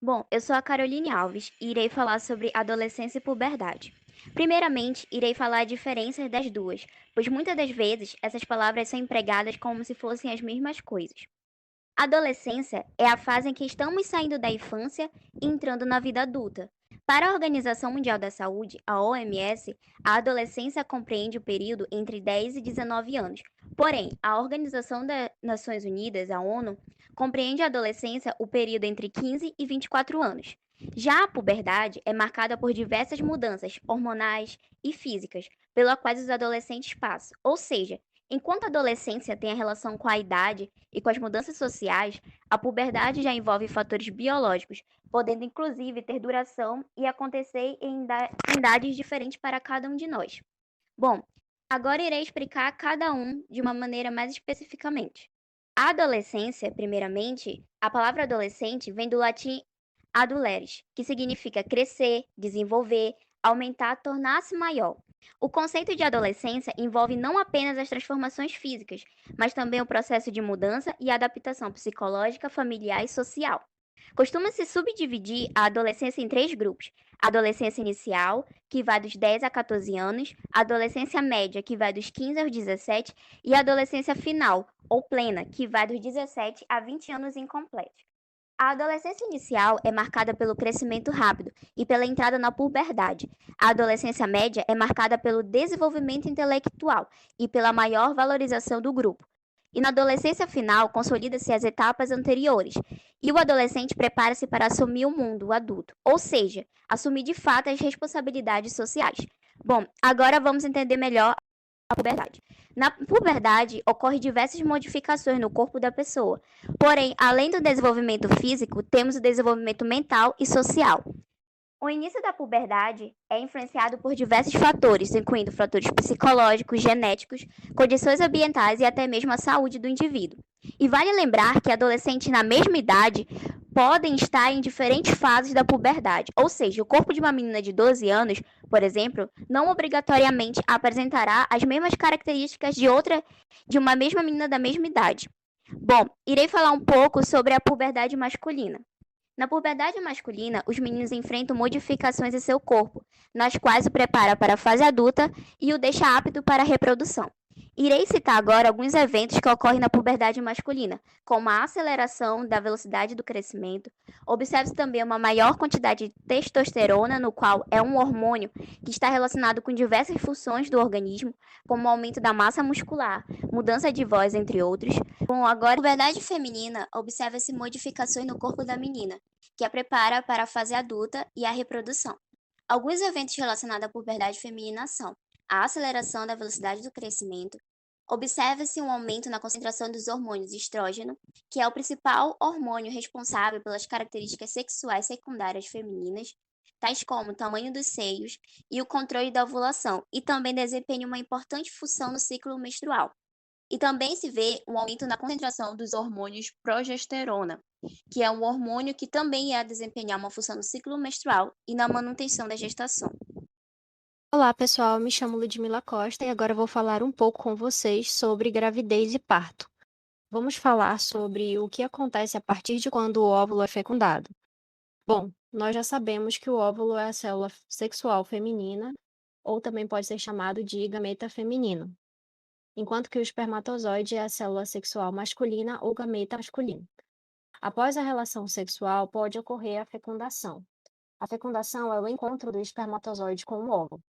Bom, eu sou a Caroline Alves e irei falar sobre adolescência e puberdade. Primeiramente, irei falar a diferença das duas, pois muitas das vezes essas palavras são empregadas como se fossem as mesmas coisas. A adolescência é a fase em que estamos saindo da infância e entrando na vida adulta. Para a Organização Mundial da Saúde, a OMS, a adolescência compreende o período entre 10 e 19 anos. Porém, a Organização das Nações Unidas, a ONU, compreende a adolescência o período entre 15 e 24 anos. Já a puberdade é marcada por diversas mudanças hormonais e físicas, pelas quais os adolescentes passam. Ou seja, enquanto a adolescência tem a relação com a idade e com as mudanças sociais, a puberdade já envolve fatores biológicos, podendo inclusive ter duração e acontecer em idades diferentes para cada um de nós. Bom, agora irei explicar cada um de uma maneira mais especificamente. A adolescência, primeiramente, a palavra adolescente vem do latim aduleres, que significa crescer, desenvolver, aumentar, tornar-se maior. O conceito de adolescência envolve não apenas as transformações físicas, mas também o processo de mudança e adaptação psicológica, familiar e social. Costuma-se subdividir a adolescência em três grupos: a adolescência inicial, que vai dos 10 a 14 anos, a adolescência média, que vai dos 15 aos 17, e a adolescência final, ou plena, que vai dos 17 a 20 anos incompletos. A adolescência inicial é marcada pelo crescimento rápido e pela entrada na puberdade. A adolescência média é marcada pelo desenvolvimento intelectual e pela maior valorização do grupo. E na adolescência final, consolida-se as etapas anteriores, e o adolescente prepara-se para assumir o mundo o adulto, ou seja, assumir de fato as responsabilidades sociais. Bom, agora vamos entender melhor a puberdade. Na puberdade, ocorrem diversas modificações no corpo da pessoa. Porém, além do desenvolvimento físico, temos o desenvolvimento mental e social. O início da puberdade é influenciado por diversos fatores, incluindo fatores psicológicos, genéticos, condições ambientais e até mesmo a saúde do indivíduo. E vale lembrar que adolescentes na mesma idade podem estar em diferentes fases da puberdade, ou seja, o corpo de uma menina de 12 anos, por exemplo, não obrigatoriamente apresentará as mesmas características de uma mesma menina da mesma idade. Bom, irei falar um pouco sobre a puberdade masculina. Na puberdade masculina, os meninos enfrentam modificações em seu corpo, nas quais o prepara para a fase adulta e o deixa apto para a reprodução. Irei citar agora alguns eventos que ocorrem na puberdade masculina, como a aceleração da velocidade do crescimento. Observe-se também uma maior quantidade de testosterona, no qual é um hormônio que está relacionado com diversas funções do organismo, como o aumento da massa muscular, mudança de voz, entre outros. Bom, agora, na puberdade feminina, observa-se modificações no corpo da menina, que a prepara para a fase adulta e a reprodução. Alguns eventos relacionados à puberdade feminina são a aceleração da velocidade do crescimento. Observa-se um aumento na concentração dos hormônios estrógeno, que é o principal hormônio responsável pelas características sexuais secundárias femininas, tais como o tamanho dos seios e o controle da ovulação, e também desempenha uma importante função no ciclo menstrual. E também se vê um aumento na concentração dos hormônios progesterona, que é um hormônio que também irá desempenhar uma função no ciclo menstrual e na manutenção da gestação. Olá, pessoal. Me chamo Ludmila Costa e agora eu vou falar um pouco com vocês sobre gravidez e parto. Vamos falar sobre o que acontece a partir de quando o óvulo é fecundado. Bom, nós já sabemos que o óvulo é a célula sexual feminina, ou também pode ser chamado de gameta feminino, enquanto que o espermatozoide é a célula sexual masculina ou gameta masculino. Após a relação sexual, pode ocorrer a fecundação. A fecundação é o encontro do espermatozoide com o óvulo.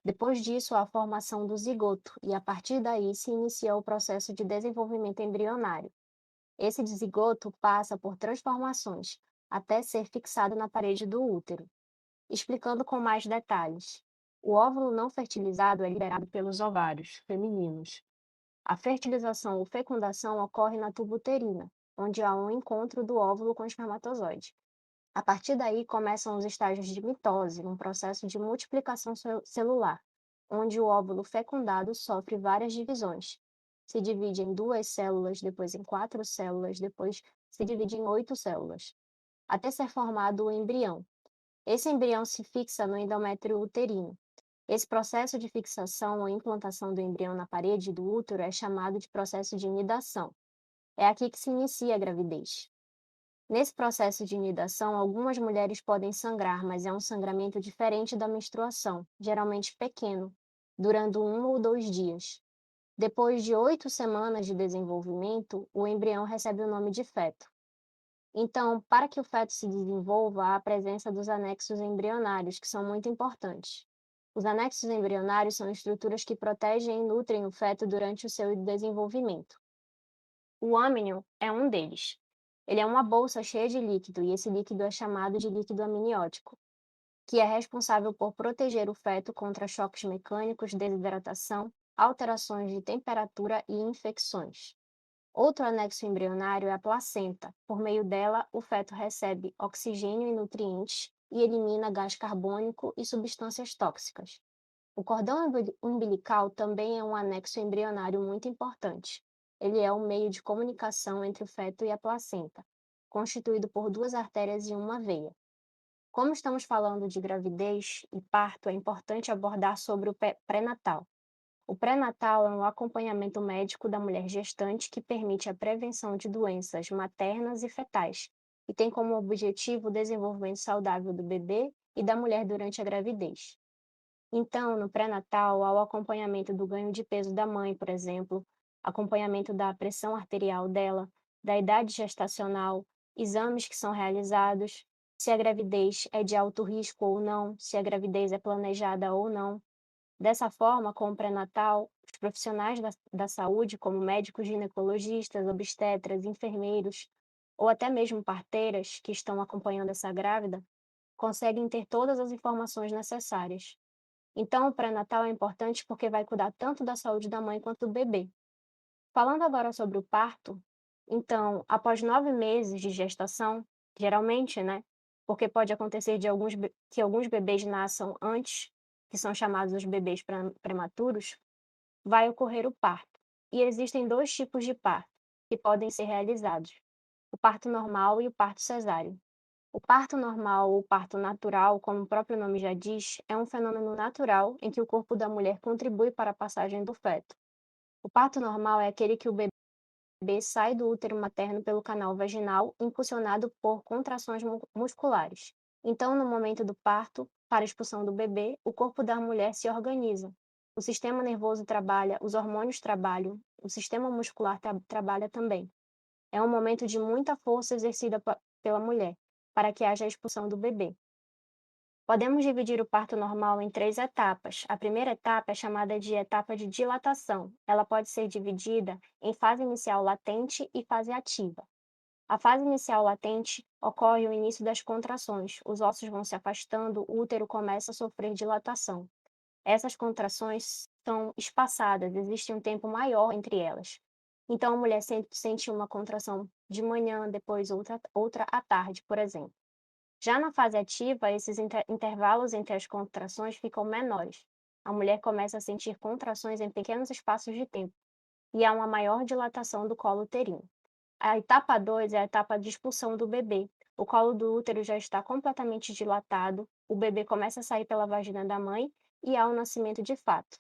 Depois disso, há a formação do zigoto, e a partir daí se inicia o processo de desenvolvimento embrionário. Esse zigoto passa por transformações, até ser fixado na parede do útero. Explicando com mais detalhes. O óvulo não fertilizado é liberado pelos ovários femininos. A fertilização ou fecundação ocorre na tuba uterina, onde há um encontro do óvulo com o espermatozoide. A partir daí começam os estágios de mitose, um processo de multiplicação celular, onde o óvulo fecundado sofre várias divisões. Se divide em 2 células, depois em 4 células, depois se divide em 8 células, até ser formado o embrião. Esse embrião se fixa no endométrio uterino. Esse processo de fixação ou implantação do embrião na parede do útero é chamado de processo de nidação. É aqui que se inicia a gravidez. Nesse processo de nidação, algumas mulheres podem sangrar, mas é um sangramento diferente da menstruação, geralmente pequeno, durando 1 ou 2 dias. Depois de 8 semanas de desenvolvimento, o embrião recebe o nome de feto. Então, para que o feto se desenvolva, há a presença dos anexos embrionários, que são muito importantes. Os anexos embrionários são estruturas que protegem e nutrem o feto durante o seu desenvolvimento. O âmnion é um deles. Ele é uma bolsa cheia de líquido, e esse líquido é chamado de líquido amniótico, que é responsável por proteger o feto contra choques mecânicos, desidratação, alterações de temperatura e infecções. Outro anexo embrionário é a placenta. Por meio dela, o feto recebe oxigênio e nutrientes e elimina gás carbônico e substâncias tóxicas. O cordão umbilical também é um anexo embrionário muito importante. Ele é o meio de comunicação entre o feto e a placenta, constituído por 2 artérias e uma veia. Como estamos falando de gravidez e parto, é importante abordar sobre o pré-natal. O pré-natal é um acompanhamento médico da mulher gestante que permite a prevenção de doenças maternas e fetais e tem como objetivo o desenvolvimento saudável do bebê e da mulher durante a gravidez. Então, no pré-natal, há o acompanhamento do ganho de peso da mãe, por exemplo, acompanhamento da pressão arterial dela, da idade gestacional, exames que são realizados, se a gravidez é de alto risco ou não, se a gravidez é planejada ou não. Dessa forma, com o pré-natal, os profissionais da saúde, como médicos ginecologistas, obstetras, enfermeiros ou até mesmo parteiras que estão acompanhando essa grávida, conseguem ter todas as informações necessárias. Então, o pré-natal é importante porque vai cuidar tanto da saúde da mãe quanto do bebê. Falando agora sobre o parto, então, após 9 meses de gestação, geralmente, né? Porque pode acontecer que alguns bebês nasçam antes, que são chamados os bebês prematuros, vai ocorrer o parto. E existem 2 tipos de parto que podem ser realizados: o parto normal e o parto cesáreo. O parto normal ou parto natural, como o próprio nome já diz, é um fenômeno natural em que o corpo da mulher contribui para a passagem do feto. O parto normal é aquele que o bebê sai do útero materno pelo canal vaginal, impulsionado por contrações musculares. Então, no momento do parto, para a expulsão do bebê, o corpo da mulher se organiza. O sistema nervoso trabalha, os hormônios trabalham, o sistema muscular trabalha também. É um momento de muita força exercida pela mulher, para que haja a expulsão do bebê. Podemos dividir o parto normal em 3 etapas. A primeira etapa é chamada de etapa de dilatação. Ela pode ser dividida em fase inicial latente e fase ativa. A fase inicial latente ocorre o início das contrações. Os ossos vão se afastando, o útero começa a sofrer dilatação. Essas contrações são espaçadas, existe um tempo maior entre elas. Então, a mulher sente uma contração de manhã, depois outra à tarde, por exemplo. Já na fase ativa, esses intervalos entre as contrações ficam menores. A mulher começa a sentir contrações em pequenos espaços de tempo e há uma maior dilatação do colo uterino. A etapa 2 é a etapa de expulsão do bebê. O colo do útero já está completamente dilatado, o bebê começa a sair pela vagina da mãe e há o nascimento de fato.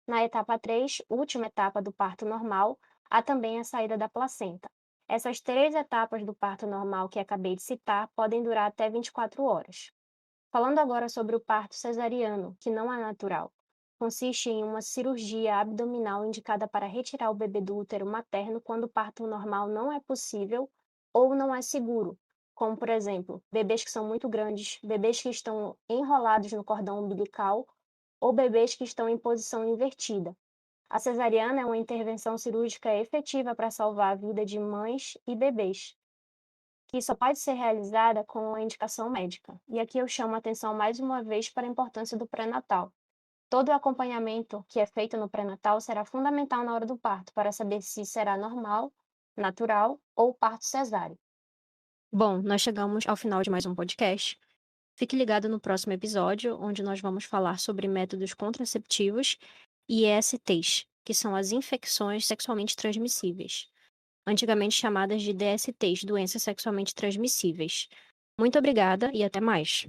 Na etapa 3, última etapa do parto normal, há também a saída da placenta. Essas 3 etapas do parto normal que acabei de citar podem durar até 24 horas. Falando agora sobre o parto cesariano, que não é natural. Consiste em uma cirurgia abdominal indicada para retirar o bebê do útero materno quando o parto normal não é possível ou não é seguro, como, por exemplo, bebês que são muito grandes, bebês que estão enrolados no cordão umbilical ou bebês que estão em posição invertida. A cesariana é uma intervenção cirúrgica efetiva para salvar a vida de mães e bebês, que só pode ser realizada com a indicação médica. E aqui eu chamo a atenção mais uma vez para a importância do pré-natal. Todo o acompanhamento que é feito no pré-natal será fundamental na hora do parto, para saber se será normal, natural ou parto cesáreo. Bom, nós chegamos ao final de mais um podcast. Fique ligado no próximo episódio, onde nós vamos falar sobre métodos contraceptivos e ESTs, que são as infecções sexualmente transmissíveis, antigamente chamadas de DSTs, doenças sexualmente transmissíveis. Muito obrigada e até mais.